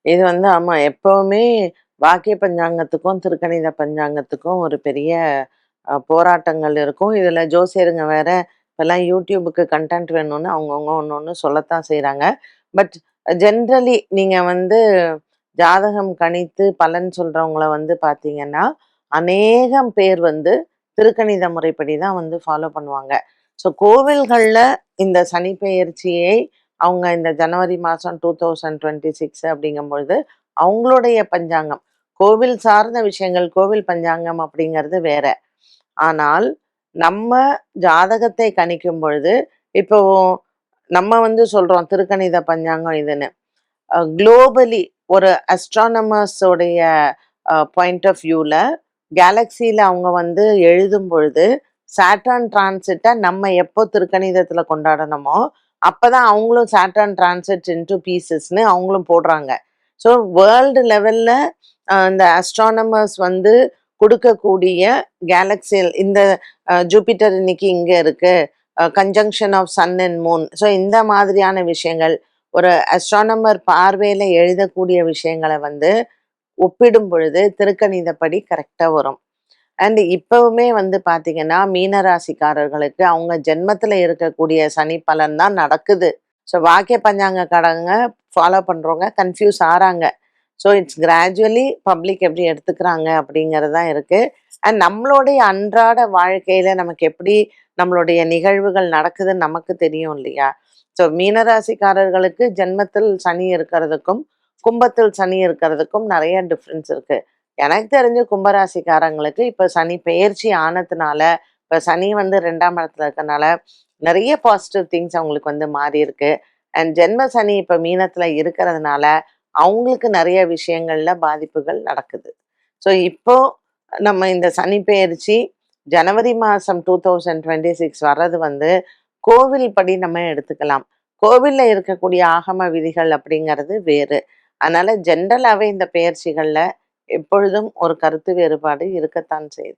இது வந்து ஆமா. எப்பவுமே வாக்கிய பஞ்சாங்கத்துக்கும், திருக்கணித பஞ்சாங்கத்துக்கும் ஒரு பெரிய போராட்டங்கள் இருக்கும். இதுல ஜோசியருங்க வேற இப்பலாம் YouTubeக்கு கன்டென்ட் வேணும்னு அவங்கவங்க ஒண்ணு ஒண்ணு சொல்லத்தான் செய்றாங்க. பட் ஜென்ரலி நீங்க வந்து ஜாதகம் கணித்து பலன் சொல்றவங்கள வந்து பார்த்தீங்கன்னா, அநேகம் பேர் வந்து திருக்கணித முறைப்படி தான் வந்து ஃபாலோ பண்ணுவாங்க. ஸோ கோவில்கள்ல இந்த சனி பெயர்ச்சியை அவங்க இந்த ஜனவரி மாசம் 2026 அப்படிங்கும்பொழுது, அவங்களுடைய பஞ்சாங்கம். கோவில் சார்ந்த விஷயங்கள், கோவில் பஞ்சாங்கம் அப்படிங்கிறது வேற. ஆனால், நம்ம ஜாதகத்தை கணிக்கும் பொழுது, இப்போ நம்ம வந்து சொல்றோம் திருக்கணித பஞ்சாங்கம் இதுன்னு. குளோபலி ஒரு அஸ்ட்ரானமர்ஸ் உடைய பாயிண்ட் ஆஃப் வியூல கேலக்சியில அவங்க வந்து எழுதும் பொழுது, சாட்டர்ன் டிரான்சிட்ட நம்ம எப்போ திருக்கணிதத்துல கொண்டாடணுமோ, அப்பதான் அவங்களும் சாட்டர்ன் டிரான்சிட் இன்டூ பீசஸ்ன்னு அவங்களும் போடுறாங்க. ஸோ வேர்ல்டு லெவல்ல இந்த அஸ்ட்ரானமர்ஸ் வந்து குடுக்கக்கூடிய கேலக்சியல் இந்த ஜூபிட்டர் இன்னைக்கு இங்க இருக்கு. Conjunction of sun and moon. So இந்த மாதிரியான விஷயங்கள், ஒரு அஸ்ட்ரானமர் பார்வையில எழுதக்கூடிய விஷயங்கள வந்து ஒப்பிடும் பொழுது திருக்கணிதப்படி கரெக்ட்டா வரும். அண்ட் இப்பவுமே வந்து பார்த்தீங்கன்னா, மீன ராசிக்காரர்களுக்கு அவங்க ஜென்மத்துல இருக்கக்கூடிய சனி பலன் தான் நடக்குது. ஸோ வாக்கிய பஞ்சாங்கக்காரங்க ஃபாலோ பண்றவங்க கன்ஃப்யூஸ் ஆறாங்க. ஸோ இட்ஸ் கிராஜுவலி பப்ளிக் எப்படி எடுத்துக்கிறாங்க அப்படிங்கிறது தான் இருக்கு. அண்ட் நம்மளுடைய அன்றாட வாழ்க்கையில நமக்கு எப்படி நம்மளுடைய நிகழ்வுகள் நடக்குதுன்னு நமக்கு தெரியும் இல்லையா? ஸோ மீனராசிக்காரர்களுக்கு ஜென்மத்தில் சனி இருக்கிறதுக்கும், கும்பத்தில் சனி இருக்கிறதுக்கும் நெறைய டிஃப்ரென்ஸ் இருக்கு. எனக்கு தெரிஞ்சு கும்பராசிக்காரங்களுக்கு இப்ப சனி பெயர்ச்சி ஆனதுனால, இப்ப சனி வந்து 2ஆம் இடத்துல இருக்கனால, நெறைய பாசிட்டிவ் திங்ஸ் அவங்களுக்கு வந்து மாறியிருக்கு. அண்ட் ஜென்ம சனி இப்ப மீனத்துல இருக்கிறதுனால, அவங்களுக்கு நெறைய விஷயங்கள்ல பாதிப்புகள் நடக்குது. ஸோ இப்போ நம்ம இந்த சனி பெயர்ச்சி ஜனவரி மாசம் 2026 வர்றது வந்து கோவில் படி நம்ம எடுத்துக்கலாம். கோவில்ல இருக்கக்கூடிய ஆகம விதிகள் அப்படிங்கிறது வேறு. அதனால ஜென்ரலாவே இந்த பெயர்ச்சிகள்ல எப்பொழுதும் ஒரு கருத்து வேறுபாடு இருக்கத்தான் செய்யுது.